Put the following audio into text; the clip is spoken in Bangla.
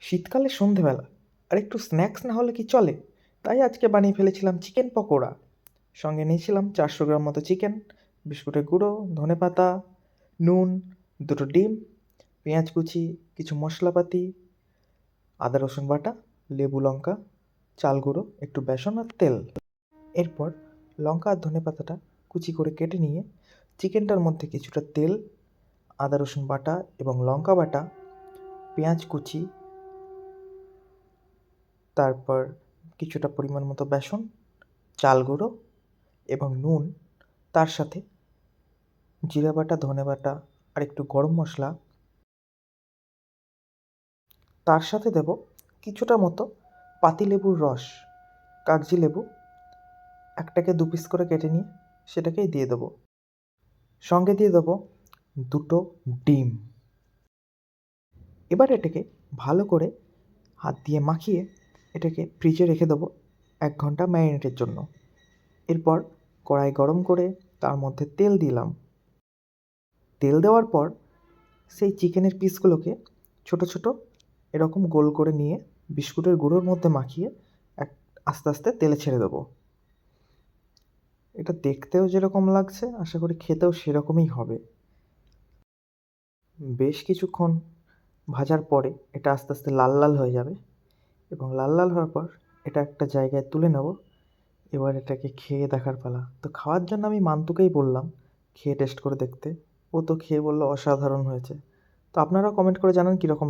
শীতকালে সন্ধেবেলা আর একটু স্ন্যাক্স না হলে কি চলে? তাই আজকে বানিয়ে ফেলেছিলাম চিকেন পকোড়া। সঙ্গে নিয়েছিলাম 400 গ্রাম মতো চিকেন, বিস্কুটের গুঁড়ো, ধনেপাতা, নুন, দুটো ডিম, পেঁয়াজ কুচি, কিছু মশলাপাতি, আদা রসুন বাটা, লেবু লঙ্কা, চাল গুঁড়ো, একটু বেসন আর তেল। এরপর লঙ্কা আর ধনেপাতাটা কুচি করে কেটে নিয়ে চিকেনটার মধ্যে কিছুটা তেল, আদা রসুন বাটা এবং লঙ্কা বাটা, পেঁয়াজ কুচি, তারপর কিছুটা পরিমাণ মতো বেসন, চাল গুঁড়ো এবং নুন, তার সাথে জিরা বাটা, ধনে বাটা আর একটু গরম মশলা, তার সাথে দেব কিছুটা মতো পাতিলেবুর রস, কাগজি লেবু একটাকে 2 পিস করে কেটে নিয়ে সেটাকেই দিয়ে দেবো। সঙ্গে দিয়ে দেবো দুটো ডিম। এবার এটাকে ভালো করে হাত দিয়ে মাখিয়ে এটাকে ফ্রিজে রেখে দেবো 1 ঘন্টা ম্যারিনেটের জন্য। এরপর কড়াই গরম করে তার মধ্যে তেল দিলাম। তেল দেওয়ার পর সেই চিকেনের পিসগুলোকে ছোট ছোট এরকম গোল করে নিয়ে বিস্কুটের গুঁড়োর মধ্যে মাখিয়ে এক আস্তে আস্তে তেলে ছেড়ে দেবো। এটা দেখতেও যেরকম লাগছে আশা করি খেতেও সেরকমই হবে। বেশ কিছুক্ষণ ভাজার পরে এটা আস্তে আস্তে লাল লাল হয়ে যাবে এবং লাল লাল হওয়ার পর এটা একটা জায়গায় তুলে নেব। এবার এটাকে খেয়ে দেখার পালা। তো খাওয়ার জন্য আমি মান্তুকেই বললাম খেয়ে টেস্ট করে দেখতে। ও তো খেয়ে বলল অসাধারণ হয়েছে। তো আপনারাও কমেন্ট করে জানান কীরকম